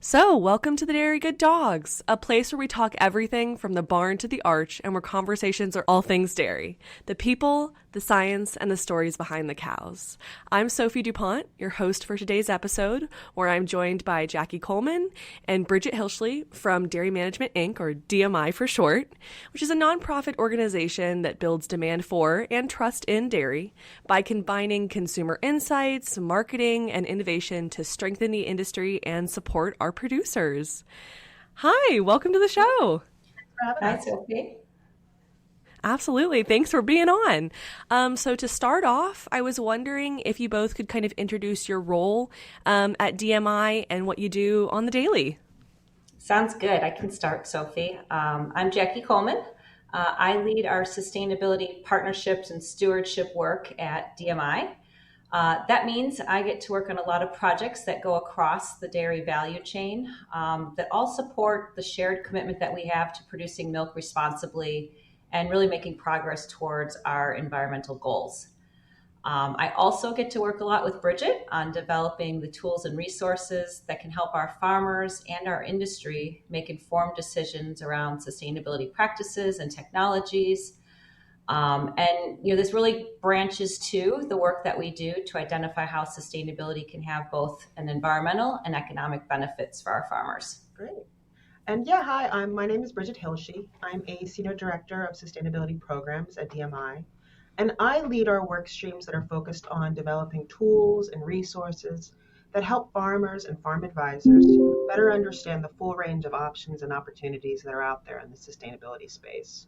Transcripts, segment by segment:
So, welcome to the Dairy Good Dogs, a place where we talk everything from the barn to the arch and where conversations are all things dairy. The people, the science, and the stories behind the cows. I'm Sophie Dupont, your host for today's episode, where I'm joined by Jacqi Coleman and Bridgett Hilshey from Dairy Management Inc., or DMI for short, which is a nonprofit organization that builds demand for and trust in dairy by combining consumer insights, marketing, and innovation to strengthen the industry and support our producers. Hi, welcome to the show. Hi, Sophie. Absolutely. Thanks for being on. So to start off, I was wondering if you both could kind of introduce your role at DMI and what you do on the daily. Sounds good. I can start, Sophie. I'm Jacqi Coleman. I lead our sustainability partnerships and stewardship work at DMI. That means I get to work on a lot of projects that go across the dairy value chain that all support the shared commitment that we have to producing milk responsibly and really making progress towards our environmental goals. I also get to work a lot with Bridgett on developing the tools and resources that can help our farmers and our industry make informed decisions around sustainability practices and technologies. This really branches to the work that we do to identify how sustainability can have both an environmental and economic benefits for our farmers. Great. And hi, my name is Bridgett Hilshey. I'm a Senior Director of Sustainability Programs at DMI. And I lead our work streams that are focused on developing tools and resources that help farmers and farm advisors better understand the full range of options and opportunities that are out there in the sustainability space.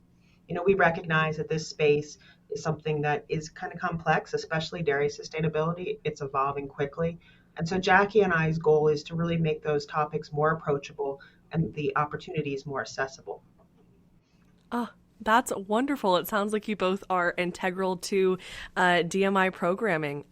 We recognize that this space is something that is kind of complex, especially dairy sustainability. It's evolving quickly. And so Jacqi and I's goal is to really make those topics more approachable and the opportunities more accessible. That's wonderful. It sounds like you both are integral to DMI programming.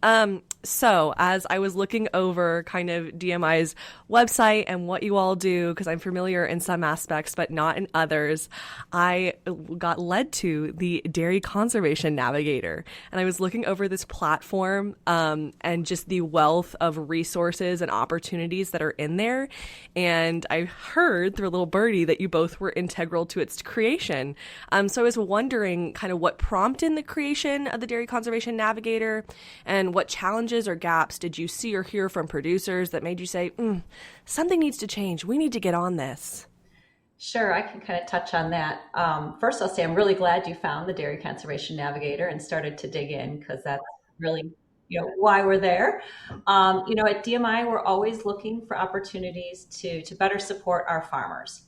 So as I was looking over kind of DMI's website and what you all do, because I'm familiar in some aspects, but not in others, I got led to the Dairy Conservation Navigator. And I was looking over this platform and just the wealth of resources and opportunities that are in there. And I heard through a little birdie that you both were integral to its creation. So I was wondering kind of what prompted the creation of the Dairy Conservation Navigator and what challenges or gaps did you see or hear from producers that made you say, something needs to change. We need to get on this. Sure, I can kind of touch on that. First, I'll say I'm really glad you found the Dairy Conservation Navigator and started to dig in because that's really why we're there. At DMI, we're always looking for opportunities to better support our farmers.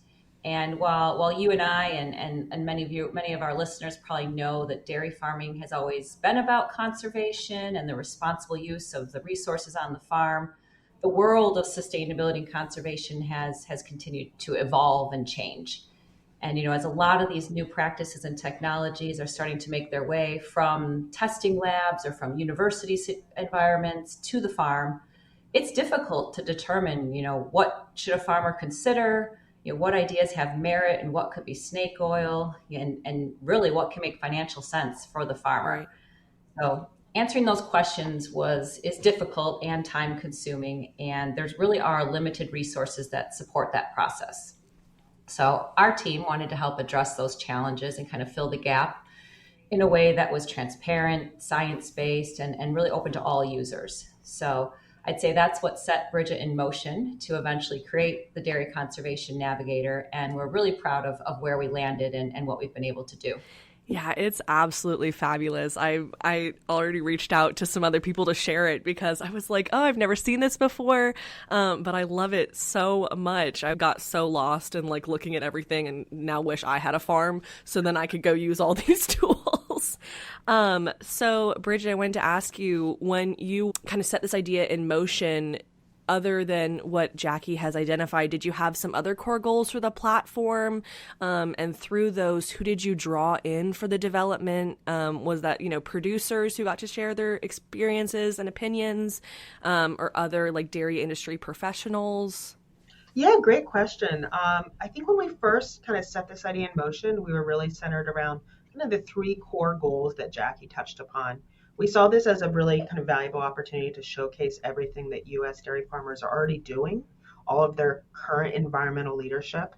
And while you and I and many of our listeners probably know that dairy farming has always been about conservation and the responsible use of the resources on the farm, the world of sustainability and conservation has continued to evolve and change. And as a lot of these new practices and technologies are starting to make their way from testing labs or from university environments to the farm, it's difficult to determine what should a farmer consider, what ideas have merit and what could be snake oil and really what can make financial sense for the farmer. Right. So answering those questions is difficult and time consuming, and there's really are limited resources that support that process. So our team wanted to help address those challenges and kind of fill the gap in a way that was transparent, science-based, and really open to all users. So I'd say that's what set Bridgett in motion to eventually create the Dairy Conservation Navigator. And we're really proud of where we landed and what we've been able to do. Yeah, it's absolutely fabulous. I already reached out to some other people to share it because I was like, I've never seen this before, but I love it so much. I got so lost in looking at everything and now wish I had a farm so then I could go use all these tools. So Bridgett, I wanted to ask you, when you kind of set this idea in motion, other than what Jacqi has identified, did you have some other core goals for the platform? And through those, who did you draw in for the development? Was that, producers who got to share their experiences and opinions, or other dairy industry professionals? Yeah, great question. I think when we first kind of set this idea in motion, we were really centered around kind of the three core goals that Jacqi touched upon. We saw this as a really kind of valuable opportunity to showcase everything that U.S. dairy farmers are already doing all of their current environmental leadership.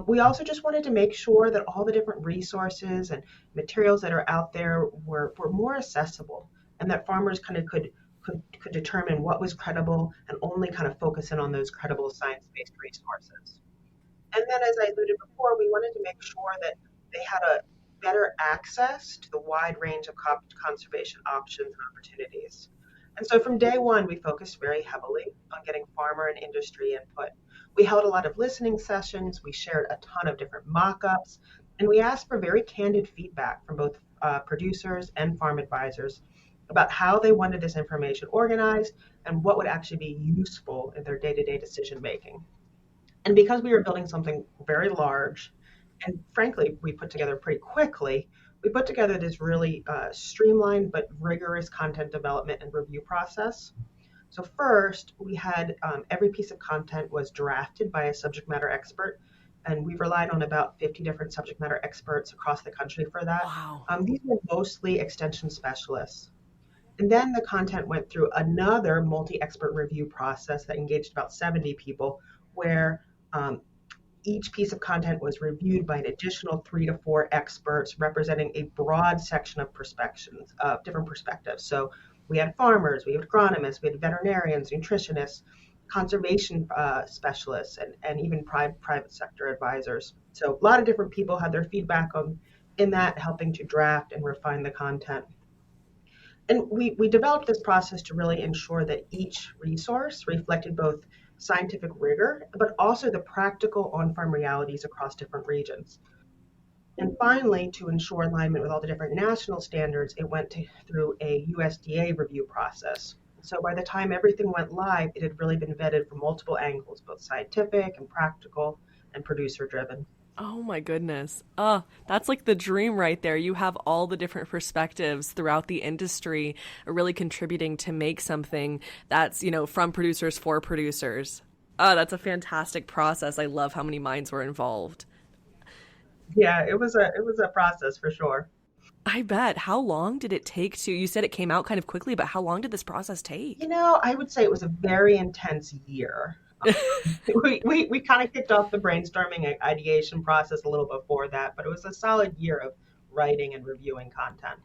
We also just wanted to make sure that all the different resources and materials that are out there were more accessible, and that farmers kind of could determine what was credible and only kind of focus in on those credible science-based resources. And then, as I alluded before, we wanted to make sure that they had a better access to the wide range of conservation options and opportunities. And so from day one, we focused very heavily on getting farmer and industry input. We held a lot of listening sessions, we shared a ton of different mock-ups, and we asked for very candid feedback from both producers and farm advisors about how they wanted this information organized and what would actually be useful in their day-to-day decision making. And because we were building something very large, and frankly, we put together pretty quickly, we put together this really streamlined but rigorous content development and review process. So first, we had every piece of content was drafted by a subject matter expert, and we relied on about 50 different subject matter experts across the country for that. Wow. These were mostly extension specialists. And then the content went through another multi-expert review process that engaged about 70 people, where each piece of content was reviewed by an additional 3 to 4 experts representing a broad section of different perspectives. So we had farmers, we had agronomists, we had veterinarians, nutritionists, conservation specialists, and even private sector advisors. So a lot of different people had their feedback in that, helping to draft and refine the content. And we developed this process to really ensure that each resource reflected both scientific rigor, but also the practical on-farm realities across different regions. And finally, to ensure alignment with all the different national standards, it went through a USDA review process. So by the time everything went live, it had really been vetted from multiple angles, both scientific and practical and producer-driven. Oh my goodness. That's like the dream right there. You have all the different perspectives throughout the industry really contributing to make something that's, from producers for producers. That's a fantastic process. I love how many minds were involved. Yeah, it was a process for sure. I bet. How long did it take you said it came out kind of quickly, but how long did this process take? I would say it was a very intense year. We kind of kicked off the brainstorming and ideation process a little before that, but it was a solid year of writing and reviewing content.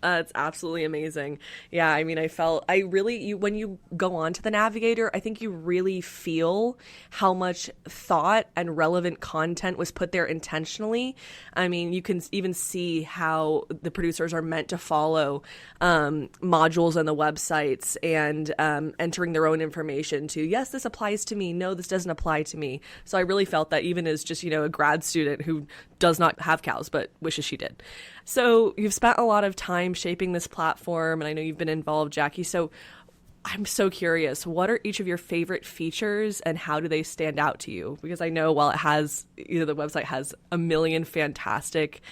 It's absolutely amazing. Yeah, I mean, when you go on to the Navigator, I think you really feel how much thought and relevant content was put there intentionally. I mean, you can even see how the producers are meant to follow modules on the websites and entering their own information to, yes, this applies to me. No, this doesn't apply to me. So I really felt that even as just, a grad student who does not have cows, but wishes she did. So you've spent a lot of time shaping this platform, and I know you've been involved, Jacqi. So I'm so curious, what are each of your favorite features and how do they stand out to you? Because I know while it has, the website has a million fantastic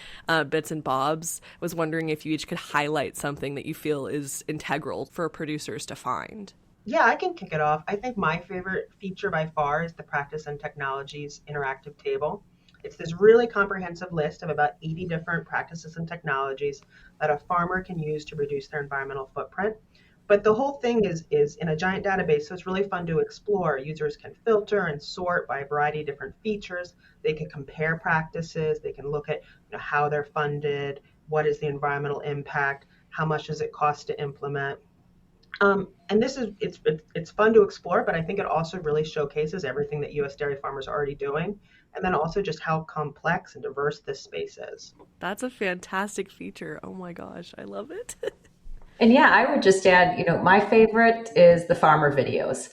bits and bobs, I was wondering if you each could highlight something that you feel is integral for producers to find. Yeah, I can kick it off. I think my favorite feature by far is the Practice and Technologies interactive table. It's this really comprehensive list of about 80 different practices and technologies that a farmer can use to reduce their environmental footprint. But the whole thing is in a giant database, so it's really fun to explore. Users can filter and sort by a variety of different features. They can compare practices. They can look at how they're funded, what is the environmental impact, how much does it cost to implement. And it's fun to explore, but I think it also really showcases everything that U.S. dairy farmers are already doing, and then also just how complex and diverse this space is. That's a fantastic feature. Oh my gosh, I love it. And yeah, I would just add, my favorite is the farmer videos.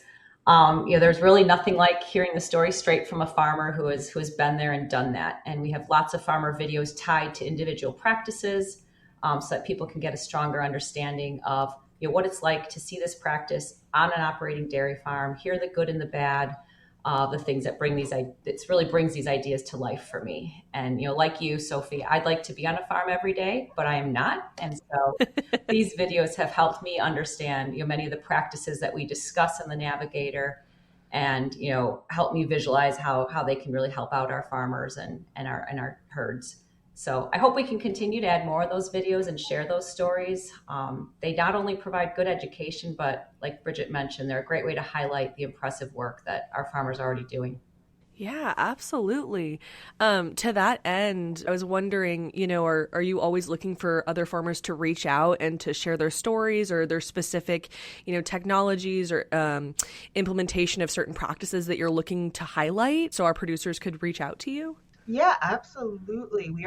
There's really nothing like hearing the story straight from a farmer who has been there and done that. And we have lots of farmer videos tied to individual practices, so that people can get a stronger understanding of what it's like to see this practice on an operating dairy farm, hear the good and the bad, the things that it really brings these ideas to life for me. And, like you, Sophie, I'd like to be on a farm every day, but I am not. And so these videos have helped me understand, many of the practices that we discuss in the Navigator and, help me visualize how they can really help out our farmers and our herds. So I hope we can continue to add more of those videos and share those stories. They not only provide good education, but like Bridgett mentioned, they're a great way to highlight the impressive work that our farmers are already doing. Yeah, absolutely. To that end, I was wondering, are you always looking for other farmers to reach out and to share their stories or their specific, technologies or implementation of certain practices that you're looking to highlight so our producers could reach out to you? Yeah, absolutely. We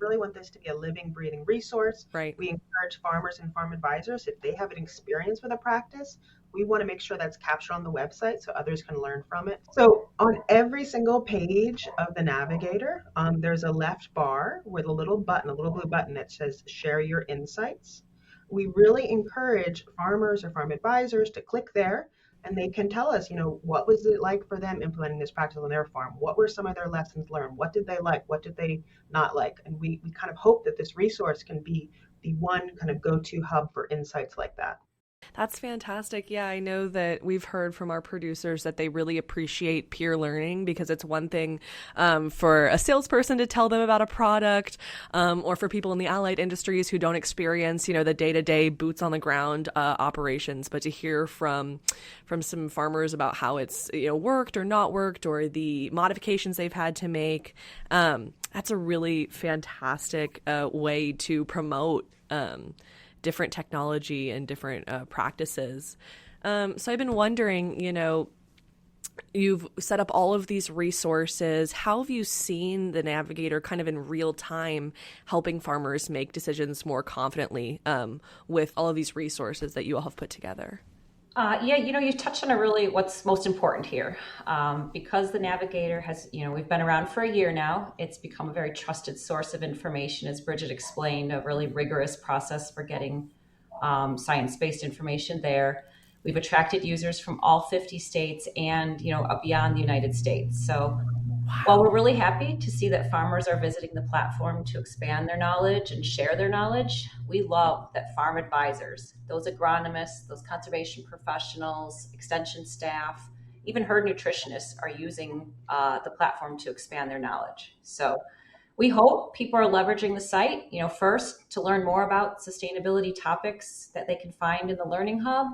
really want this to be a living, breathing resource. Right. We encourage farmers and farm advisors, if they have an experience with a practice, we want to make sure that's captured on the website so others can learn from it. So on every single page of the Navigator, there's a left bar with a little button, a little blue button that says share your insights. We really encourage farmers or farm advisors to click there and they can tell us, what was it like for them implementing this practice on their farm? What were some of their lessons learned? What did they like? What did they not like? And we kind of hope that this resource can be the one kind of go-to hub for insights like that. That's fantastic. Yeah, I know that we've heard from our producers that they really appreciate peer learning because it's one thing for a salesperson to tell them about a product or for people in the allied industries who don't experience, the day-to-day boots on the ground operations, but to hear from some farmers about how it's worked or not worked or the modifications they've had to make. That's a really fantastic way to promote different technology and different practices. So I've been wondering, you've set up all of these resources. How have you seen the Navigator kind of in real time helping farmers make decisions more confidently with all of these resources that you all have put together? Yeah, you touched on what's most important here. Because the Navigator has, we've been around for a year now. It's become a very trusted source of information, as Bridgett explained, a really rigorous process for getting science-based information there. We've attracted users from all 50 states and, beyond the United States. So while we're really happy to see that farmers are visiting the platform to expand their knowledge and share their knowledge, we love that farm advisors, those agronomists, those conservation professionals, extension staff, even herd nutritionists are using the platform to expand their knowledge. So we hope people are leveraging the site, first to learn more about sustainability topics that they can find in the Learning Hub,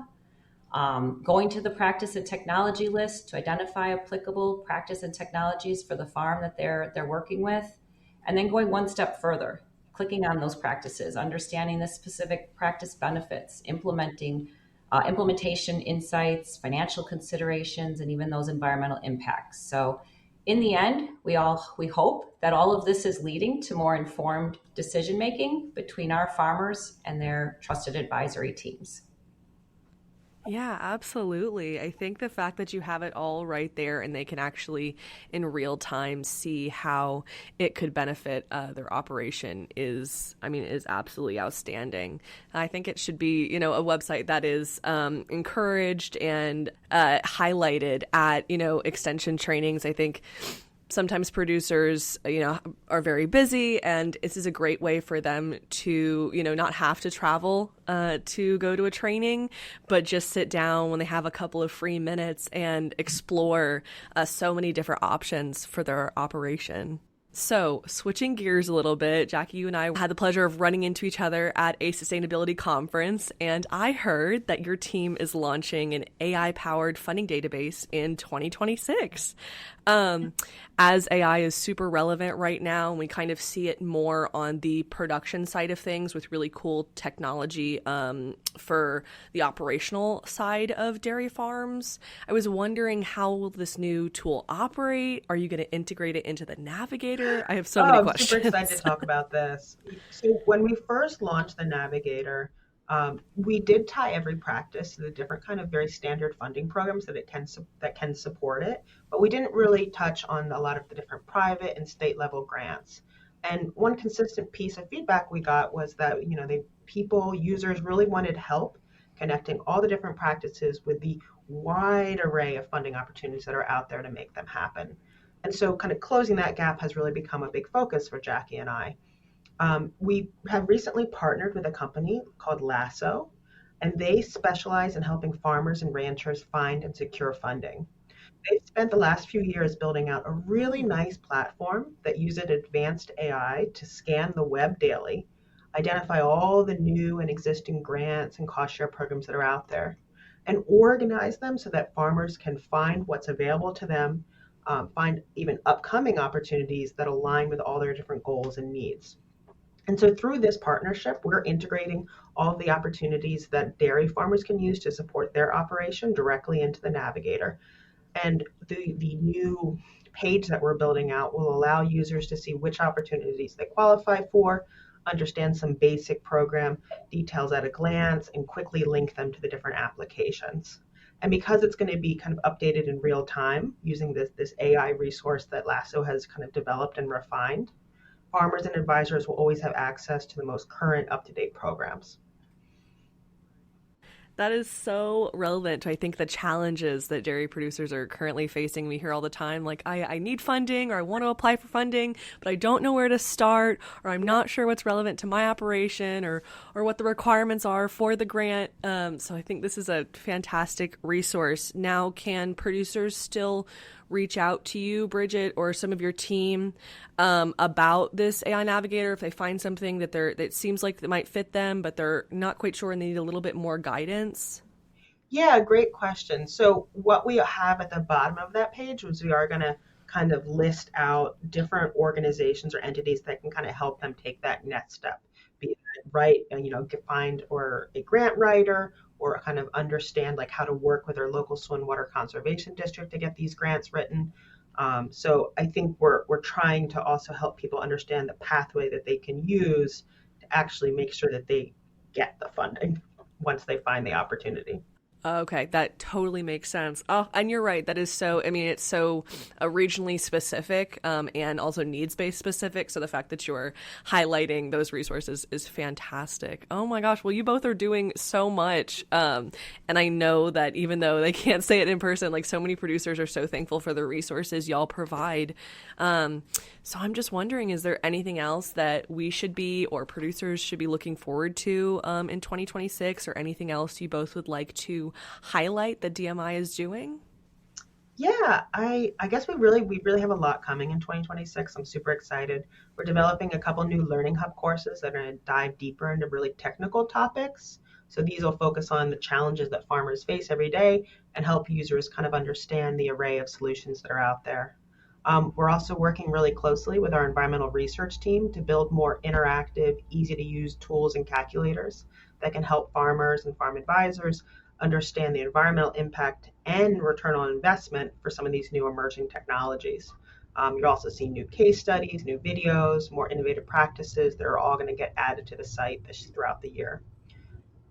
going to the practice and technology list to identify applicable practice and technologies for the farm that they're working with, and then going one step further, clicking on those practices, understanding the specific practice benefits, implementation insights, financial considerations, and even those environmental impacts. So in the end, we hope that all of this is leading to more informed decision making between our farmers and their trusted advisory teams. Yeah, absolutely. I think the fact that you have it all right there and they can actually in real time see how it could benefit their operation is absolutely outstanding. I think it should be, a website that is encouraged and highlighted at, extension trainings. I think sometimes producers, are very busy, and this is a great way for them to, not have to travel to go to a training, but just sit down when they have a couple of free minutes and explore so many different options for their operation. So, switching gears a little bit, Jacqi, you and I had the pleasure of running into each other at a sustainability conference, and I heard that your team is launching an AI-powered funding database in 2026. As AI is super relevant right now, and we kind of see it more on the production side of things with really cool technology for the operational side of dairy farms. I was wondering, how will this new tool operate? Are you going to integrate it into the Navigator? I have so many questions. I'm super excited to talk about this. So when we first launched the Navigator, we did tie every practice to the different kind of very standard funding programs that can support it, but we didn't really touch on a lot of the different private and state level grants. And one consistent piece of feedback we got was that users really wanted help connecting all the different practices with the wide array of funding opportunities that are out there to make them happen. And so kind of closing that gap has really become a big focus for Jacqi and I. We have recently partnered with a company called Lasso, and they specialize in helping farmers and ranchers find and secure funding. They've spent the last few years building out a really nice platform that uses advanced AI to scan the web daily, identify all the new and existing grants and cost share programs that are out there, and organize them so that farmers can find what's available to them, find even upcoming opportunities that align with all their different goals and needs. And so through this partnership, we're integrating all of the opportunities that dairy farmers can use to support their operation directly into the Navigator. And the new page that we're building out will allow users to see which opportunities they qualify for, understand some basic program details at a glance, and quickly link them to the different applications. And because it's going to be kind of updated in real time using this AI resource that Lasso has kind of developed and refined, farmers and advisors will always have access to the most current up-to-date programs. That is so relevant to, I think, the challenges that dairy producers are currently facing. We hear all the time, like, I need funding, or I want to apply for funding, but I don't know where to start, or I'm not sure what's relevant to my operation, or what the requirements are for the grant. So I think this is a fantastic resource. Now, can producers still reach out to you, Bridgett, or some of your team about this AI Navigator if they find something that seems like it might fit them, but they're not quite sure and they need a little bit more guidance? Yeah, great question. So what we have at the bottom of that page is we are going to kind of list out different organizations or entities that can kind of help them take that next step, be it write, find or a grant writer, or kind of understand like how to work with our local soil and water conservation district to get these grants written. So I think we're trying to also help people understand the pathway that they can use to actually make sure that they get the funding once they find the opportunity. Okay, that totally makes sense. Oh, and you're right. That is so, I mean, it's so regionally specific and also needs-based specific. So the fact that you're highlighting those resources is fantastic. Oh my gosh. Well, you both are doing so much. And I know that even though they can't say it in person, like so many producers are so thankful for the resources y'all provide. So I'm just wondering, is there anything else that we should be or producers should be looking forward to in 2026, or anything else you both would like to highlight that DMI is doing? Yeah, I guess we really have a lot coming in 2026. I'm super excited. We're developing a couple new Learning Hub courses that are going to dive deeper into really technical topics. So these will focus on the challenges that farmers face every day and help users kind of understand the array of solutions that are out there. We're also working really closely with our environmental research team to build more interactive, easy to use tools and calculators that can help farmers and farm advisors understand the environmental impact and return on investment for some of these new emerging technologies. You'll also see new case studies, new videos, more innovative practices that are all going to get added to the site throughout the year.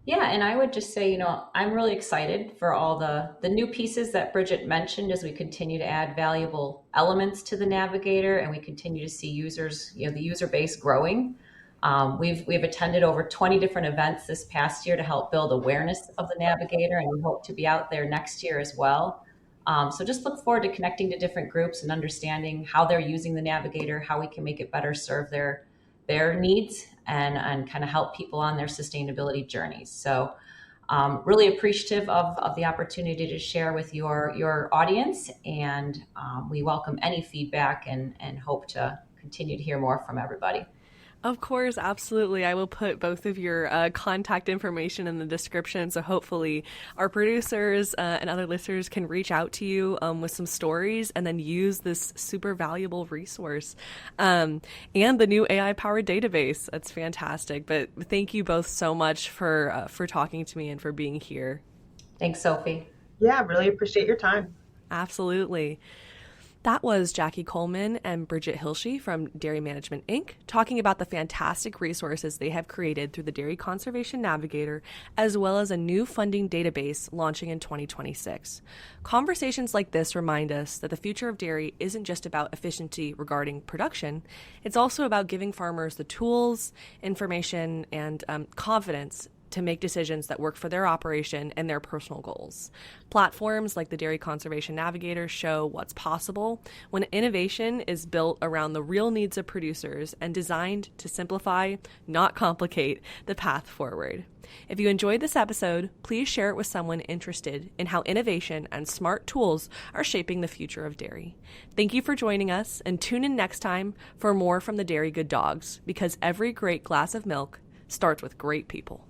Yeah, and I would just say, I'm really excited for all the new pieces that Bridgett mentioned as we continue to add valuable elements to the Navigator and we continue to see users, the user base growing. We've attended over 20 different events this past year to help build awareness of the Navigator, and we hope to be out there next year as well. So just look forward to connecting to different groups and understanding how they're using the Navigator, how we can make it better serve their needs and kind of help people on their sustainability journeys. So really appreciative of the opportunity to share with your audience, and we welcome any feedback and hope to continue to hear more from everybody. Of course, absolutely. I will put both of your contact information in the description, so hopefully our producers and other listeners can reach out to you with some stories and then use this super valuable resource and the new AI-powered database. That's fantastic. But thank you both so much for talking to me and for being here. Thanks, Sophie. Yeah, really appreciate your time. Absolutely. That was Jacqi Coleman and Bridgett Hilshey from Dairy Management, Inc., talking about the fantastic resources they have created through the Dairy Conservation Navigator, as well as a new funding database launching in 2026. Conversations like this remind us that the future of dairy isn't just about efficiency regarding production. It's also about giving farmers the tools, information, and confidence to make decisions that work for their operation and their personal goals. Platforms like the Dairy Conservation Navigator show what's possible when innovation is built around the real needs of producers and designed to simplify, not complicate, the path forward. If you enjoyed this episode, please share it with someone interested in how innovation and smart tools are shaping the future of dairy. Thank you for joining us, and tune in next time for more from the Dairy Good Dawgs, because every great glass of milk starts with great people.